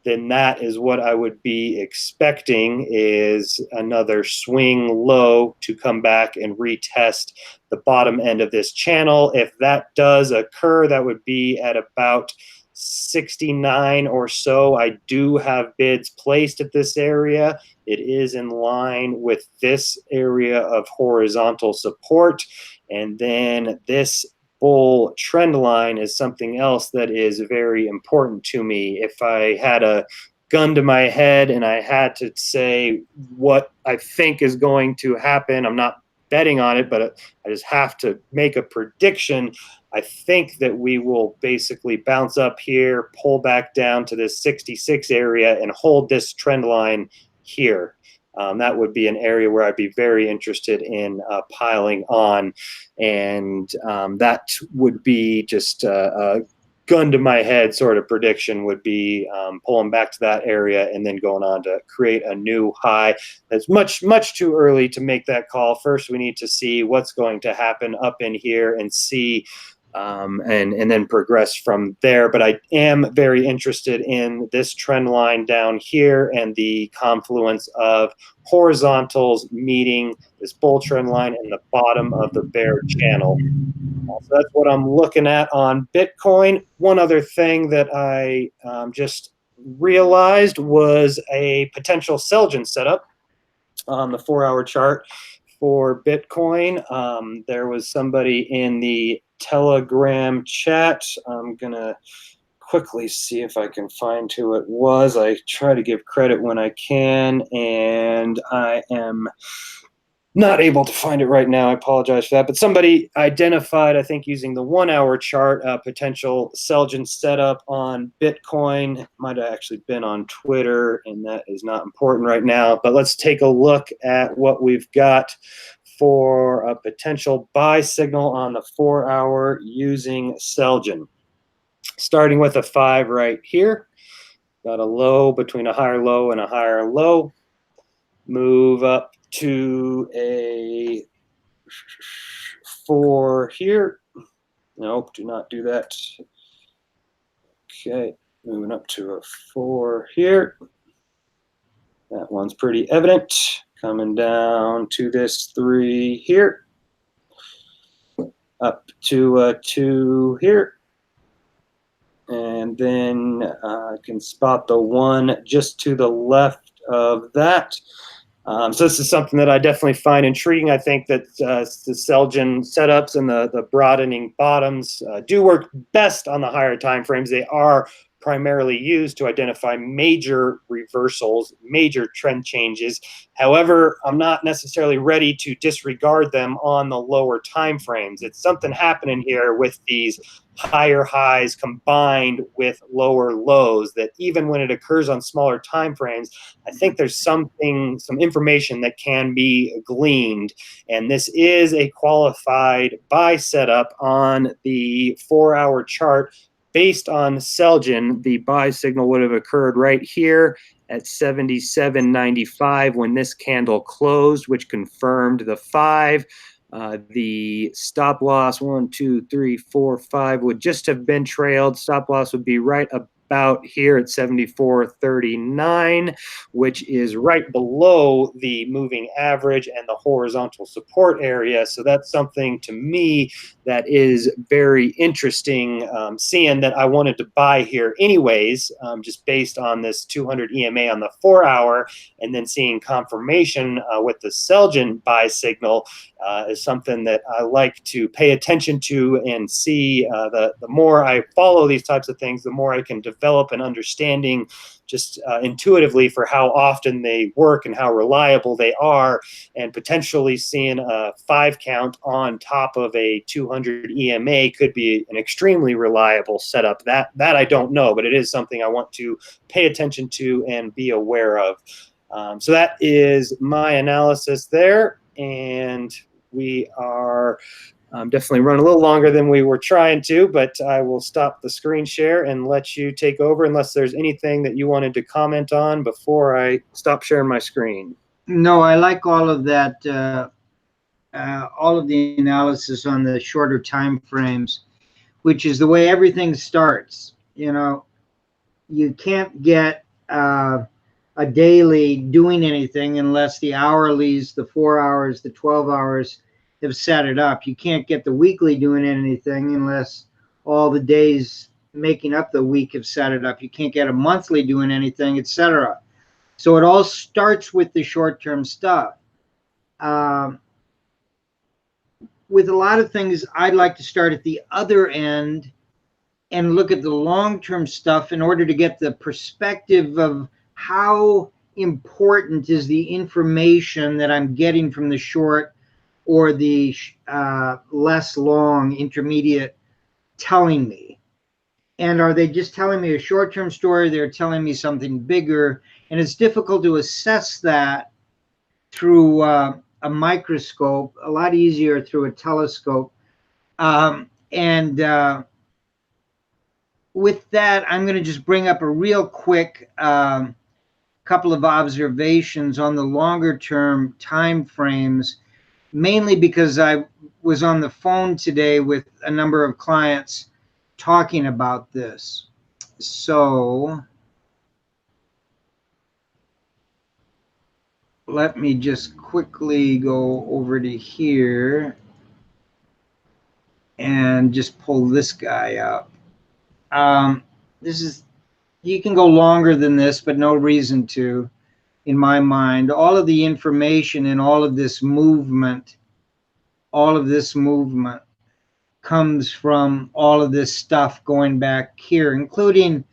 then that is what I would be expecting, is another swing low to come back and retest the bottom end of this channel. If that does occur, that would be at about 69 or so. I do have bids placed at this area. It is in line with this area of horizontal support. And then this bull trend line is something else that is very important to me. If I had a gun to my head and I had to say what I think is going to happen, I'm not betting on it, but I just have to make a prediction. I think that we will basically bounce up here, pull back down to this 66 area and hold this trend line here. That would be an area where I'd be very interested in piling on. And that would be just a gun to my head sort of prediction, would be pulling back to that area and then going on to create a new high. It's much too early to make that call. First, we need to see what's going to happen up in here and see and then progress from there. But I am very interested in this trend line down here and the confluence of horizontals meeting this bull trend line in the bottom of the bear channel. So that's what I'm looking at on Bitcoin. One other thing that I just realized was a potential Selgin setup on the 4-hour chart for Bitcoin. There was somebody in the Telegram chat. I'm gonna quickly see if I can find who it was. I try to give credit when I can, and I am not able to find it right now. I apologize for that. But somebody identified, I think using the 1-hour chart, a potential Selgin setup on Bitcoin. It might have actually been on Twitter, and that is not important right now. But let's take a look at what we've got for a potential buy signal on the 4-hour using Selgin. Starting with a 5 right here. Got a low between a higher low and a higher low. Move up to a 4 here. Nope, do not do that. Okay, moving up to a 4 here. That one's pretty evident. Coming down to this 3 here. Up to a 2 here. And then I can spot the 1 just to the left of that. So this is something that I definitely find intriguing. I think that the Selgin setups and the broadening bottoms do work best on the higher time frames. They are primarily used to identify major reversals, major trend changes. However, I'm not necessarily ready to disregard them on the lower time frames. It's something happening here with these higher highs combined with lower lows that even when it occurs on smaller time frames, I think there's some information that can be gleaned. And this is a qualified buy setup on the 4-hour chart based on Selgin, the buy signal would have occurred right here at 77.95 when this candle closed, which confirmed the 5. The stop loss 1, 2, 3, 4, 5 would just have been trailed. Stop loss would be right about here at 74.39, which is right below the moving average and the horizontal support area. So that's something to me that is very interesting, seeing that I wanted to buy here anyways, just based on this 200 EMA on the 4-hour, and then seeing confirmation with the Selgin buy signal is something that I like to pay attention to and see. The more I follow these types of things, the more I can develop an understanding just intuitively for how often they work and how reliable they are, and potentially seeing a 5 count on top of a 200 EMA could be an extremely reliable setup. That I don't know, but it is something I want to pay attention to and be aware of. So that is my analysis there, and we are definitely run a little longer than we were trying to, but I will stop the screen share and let you take over unless there's anything that you wanted to comment on before I stop sharing my screen. No, I like all of that, all of the analysis on the shorter time frames, which is the way everything starts. You know, you can't get a daily doing anything unless the hourlies, the 4 hours, the 12 hours have set it up. You can't get the weekly doing anything unless all the days making up the week have set it up. You can't get a monthly doing anything, etc. So it all starts with the short-term stuff. With a lot of things, I'd like to start at the other end and look at the long-term stuff in order to get the perspective of how important is the information that I'm getting from the short or the less long intermediate telling me. And are they just telling me a short-term story? They're telling me something bigger. And it's difficult to assess that through a microscope, a lot easier through a telescope. With that, I'm going to just bring up a real quick couple of observations on the longer term time frames, mainly because I was on the phone today with a number of clients talking about this. So let me just quickly go over to here and just pull this guy up. This is, you can go longer than this, but no reason to, in my mind. All of the information and all of this movement comes from all of this stuff going back here, including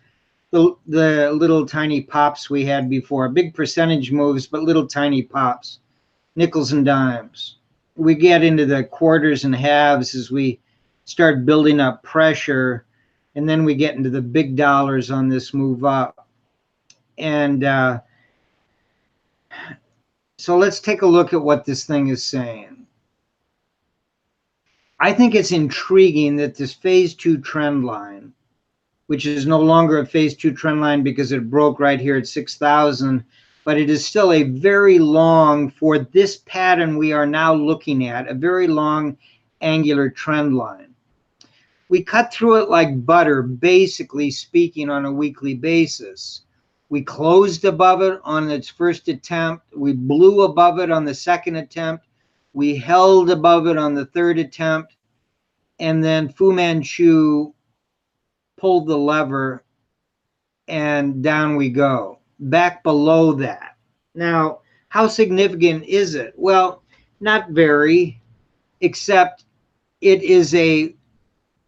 the little tiny pops we had before. Big percentage moves, but little tiny pops, nickels and dimes. We get into the quarters and halves as we start building up pressure, and then we get into the big dollars on this move up. And so let's take a look at what this thing is saying. I think it's intriguing that this phase 2 trend line, which is no longer a phase 2 trend line because it broke right here at 6,000, but it is still a very long, for this pattern we are now looking at, a very long angular trend line. We cut through it like butter, basically speaking, on a weekly basis. We closed above it on its first attempt. We blew above it on the second attempt. We held above it on the third attempt. And then Fu Manchu pulled the lever and down we go, back below that. Now, how significant is it? Well, not very, except it is a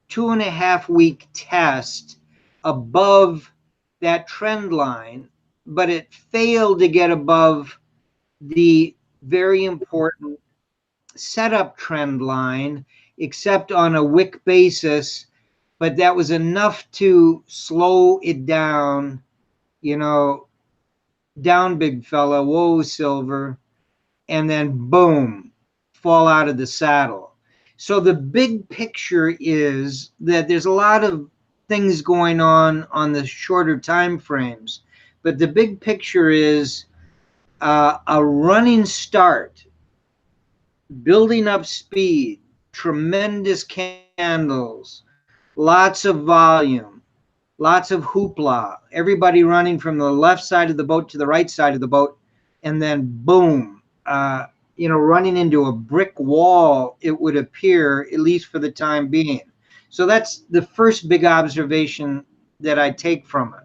2.5 week test above that trend line, but it failed to get above the very important setup trend line, except on a wick basis. But that was enough to slow it down, you know, down big fella, whoa silver, and then boom, fall out of the saddle. So the big picture is that there's a lot of things going on the shorter time frames. But the big picture is a running start, building up speed, tremendous candles, lots of volume, lots of hoopla, everybody running from the left side of the boat to the right side of the boat, and then boom, running into a brick wall, it would appear, at least for the time being. So that's the first big observation that I take from it.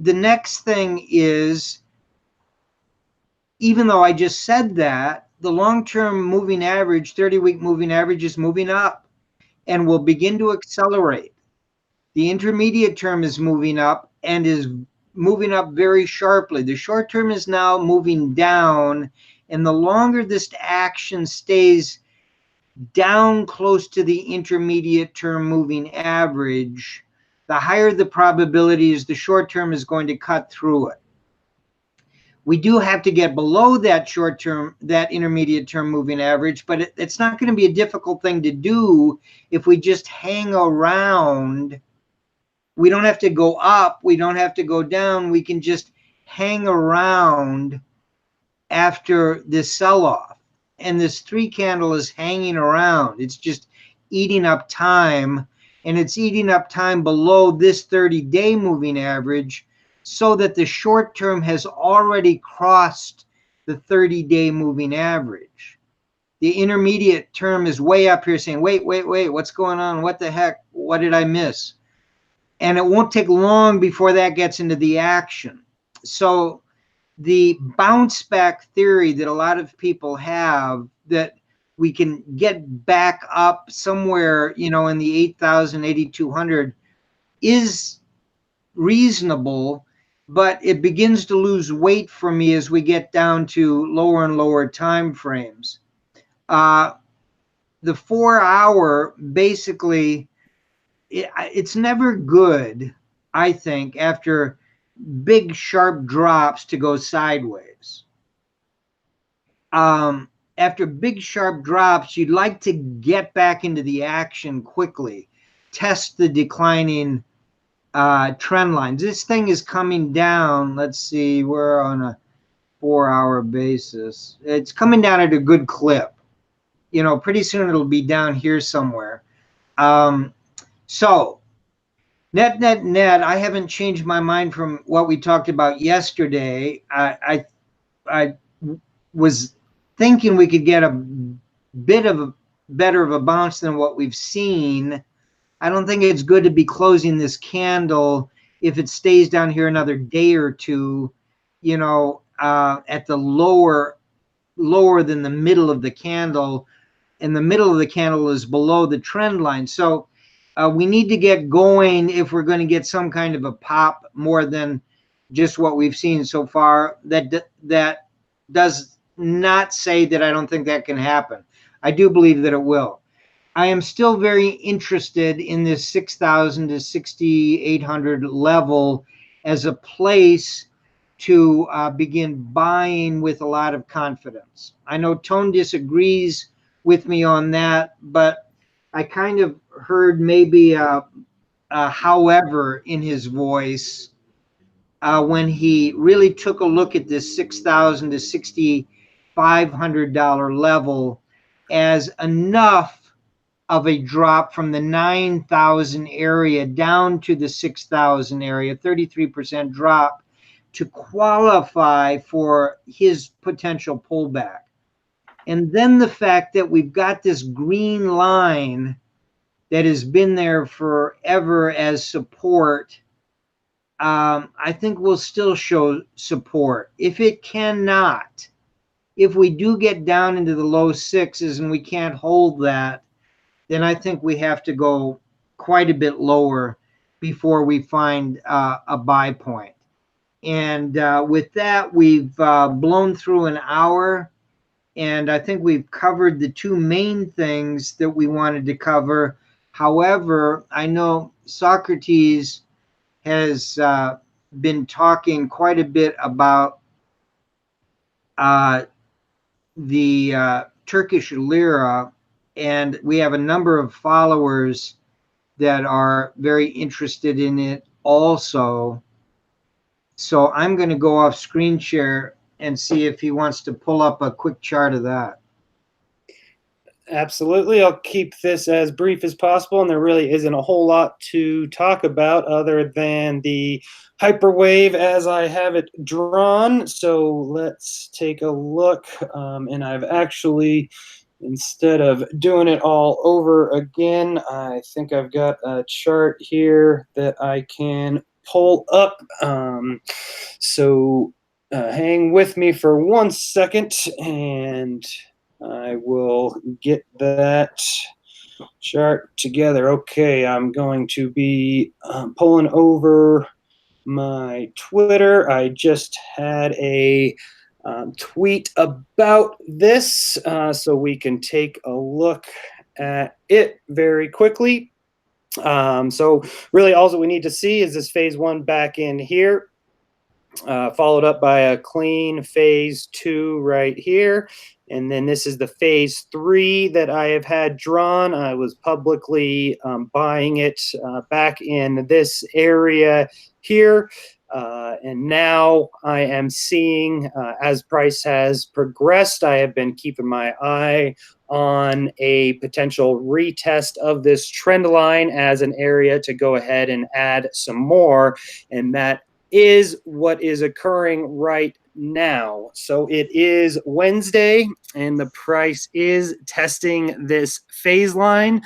The next thing is, even though I just said that, the long-term moving average, 30-week moving average, is moving up and will begin to accelerate. The intermediate term is moving up and is moving up very sharply. The short term is now moving down, and the longer this action stays down close to the intermediate term moving average, the higher the probability is the short term is going to cut through it. We do have to get below that short term, that intermediate term moving average, but it's not going to be a difficult thing to do if we just hang around. We don't have to go up, we don't have to go down, we can just hang around after this sell-off. And this 3 candle is hanging around. It's just eating up time, and it's eating up time below this 30-day moving average, so that the short term has already crossed the 30-day moving average. The intermediate term is way up here saying, wait, what's going on? What the heck? What did I miss? And it won't take long before that gets into the action. So the bounce back theory that a lot of people have, that we can get back up somewhere, in the 8,000, 8,200, is reasonable, but it begins to lose weight for me as we get down to lower and lower time frames. The 4-hour, basically, it's never good, I think, after big sharp drops, to go sideways. After big sharp drops, you'd like to get back into the action quickly, test the declining trend lines. This thing is coming down. Let's see, we're on a 4-hour basis. It's coming down at a good clip. Pretty soon it'll be down here somewhere. So net, I haven't changed my mind from what we talked about yesterday. I was thinking we could get a bit of a better of a bounce than what we've seen. I don't think it's good to be closing this candle if it stays down here another day or two, at the lower than the middle of the candle, and the middle of the candle is below the trend line. So we need to get going if we're going to get some kind of a pop more than just what we've seen so far. That does not say that I don't think that can happen. I do believe that it will. I am still very interested in this 6,000 to 6,800 level as a place to begin buying with a lot of confidence. I know Tone disagrees with me on that, but I kind of heard maybe a however in his voice when he really took a look at this $6,000 to $6,500 level as enough of a drop from the 9,000 area down to the 6,000 area, 33% drop, to qualify for his potential pullback. And then the fact that we've got this green line that has been there forever as support, I think will still show support. If it cannot, if we do get down into the low 6s and we can't hold that, then I think we have to go quite a bit lower before we find a buy point. And with that, we've blown through an hour, and I think we've covered the 2 main things that we wanted to cover. However, I know Socrates has been talking quite a bit about the Turkish lira, and we have a number of followers that are very interested in it also. So I'm going to go off screen share and see if he wants to pull up a quick chart of that. Absolutely. I'll keep this as brief as possible, and there really isn't a whole lot to talk about other than the hyperwave as I have it drawn. So let's take a look. And I've actually, instead of doing it all over again, I think I've got a chart here that I can pull up. So hang with me for 1 second, and I will get that chart together. Okay, I'm going to be pulling over my Twitter. I just had a tweet about this, so we can take a look at it very quickly. So really all that we need to see is this phase one back in here. Followed up by a clean phase two right here. And then this is the phase three that I have had drawn. I was publicly buying it back in this area here. And now I am seeing, as price has progressed, I have been keeping my eye on a potential retest of this trend line as an area to go ahead and add some more. And that is what is occurring right now. So it is Wednesday, and the price is testing this phase line.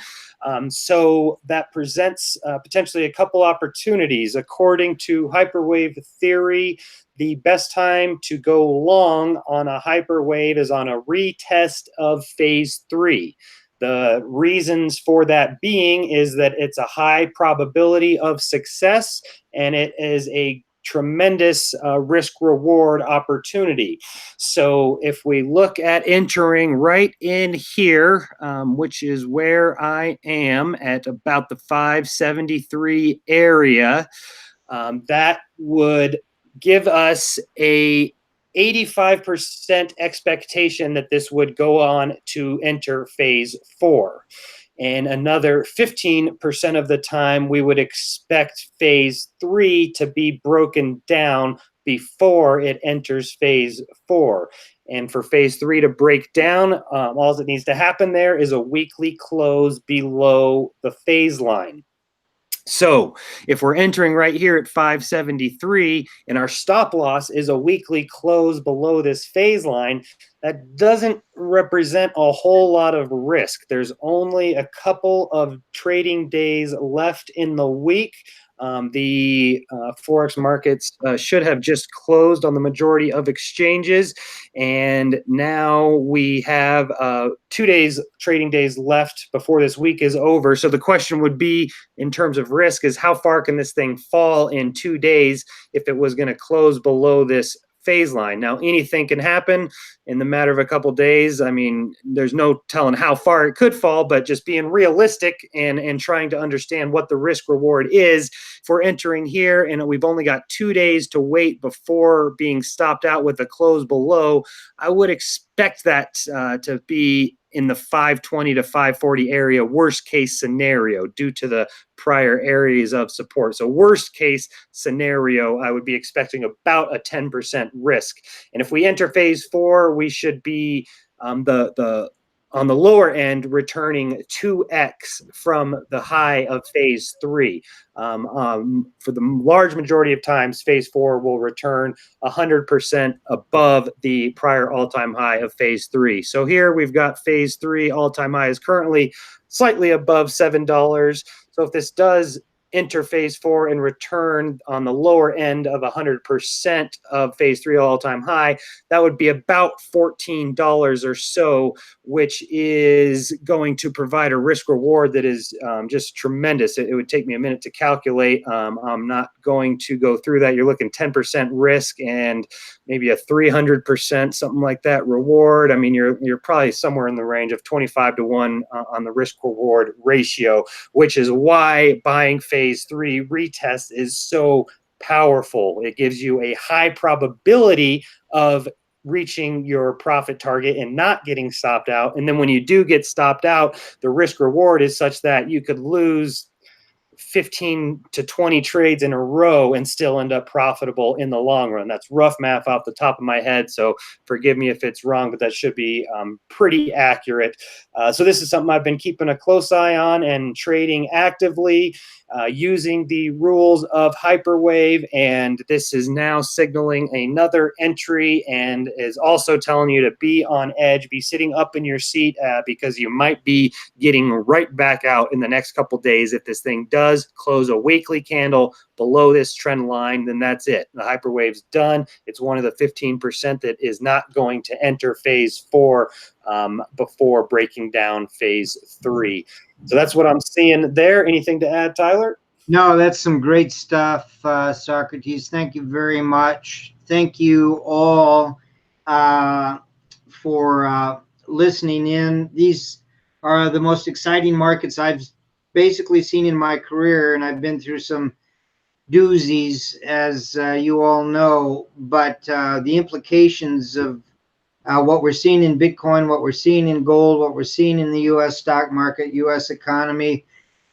So that presents potentially a couple opportunities. According to Hyperwave Theory, the best time to go long on a hyperwave is on a retest of phase three. The reasons for that being is that it's a high probability of success, and it is a tremendous risk reward opportunity. So if we look at entering right in here, which is where I am at about the 573 area, that would give us a 85% expectation that this would go on to enter phase four. And another 15% of the time, we would expect phase three to be broken down before it enters phase four. And for phase three to break down, all that needs to happen there is a weekly close below the phase line. So if we're entering right here at 573 and our stop loss is a weekly close below this phase line, that doesn't represent a whole lot of risk. There's only a couple of trading days left in the week. The Forex markets should have just closed on the majority of exchanges. And now we have 2 days, trading days left before this week is over. So the question would be, in terms of risk, is how far can this thing fall in 2 days if it was going to close below this phase line? Now, anything can happen in the matter of a couple days. I mean, there's no telling how far it could fall, but just being realistic and trying to understand what the risk reward is. If we're entering here and we've only got 2 days to wait before being stopped out with a close below, I would expect that to be in the 520 to 540 area, worst case scenario, due to the prior areas of support. So worst case scenario, I would be expecting about a 10% risk. And if we enter phase four, we should be on the lower end returning 2x from the high of phase three. For the large majority of times, phase four will return 100% above the prior all-time high of phase three. So here we've got phase three all-time high is currently slightly above $7. So if this does enter phase four and return on the lower end of 100% of phase three all-time high, that would be about $14 or so, which is going to provide a risk reward that is just tremendous. It would take me a minute to calculate. I'm not going to go through that. You're looking 10% risk and maybe a 300%, something like that, reward. I mean, you're probably somewhere in the range of 25 to 1 on the risk reward ratio, which is why buying phase three retest is so powerful. It gives you a high probability of reaching your profit target and not getting stopped out. And then when you do get stopped out, the risk reward is such that you could lose 15 to 20 trades in a row and still end up profitable in the long run. That's rough math off the top of my head, so forgive me if it's wrong, but that should be pretty accurate. So this is something I've been keeping a close eye on and trading actively using the rules of Hyperwave, and this is now signaling another entry and is also telling you to be on edge, be sitting up in your seat because you might be getting right back out in the next couple days. If this thing does close a weekly candle below this trend line, then that's it. The Hyperwave's done. It's one of the 15% that is not going to enter phase 4 before breaking down phase 3. So that's what I'm seeing there. Anything to add, Tyler? No, that's some great stuff, Socrates. Thank you very much. Thank you all for listening in. These are the most exciting markets I've basically seen in my career, and I've been through some doozies, as you all know. But the implications of what we're seeing in Bitcoin, what we're seeing in gold, what we're seeing in the U.S. stock market, U.S. economy,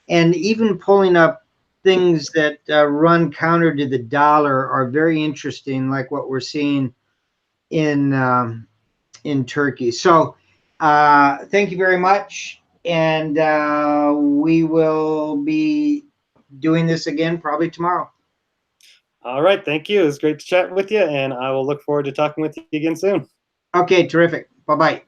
and even pulling up things that run counter to the dollar are very interesting, like what we're seeing in Turkey. So thank you very much, and we will be doing this again probably tomorrow. All right, thank you. It was great to chat with you, and I will look forward to talking with you again soon. Okay, terrific. Bye-bye.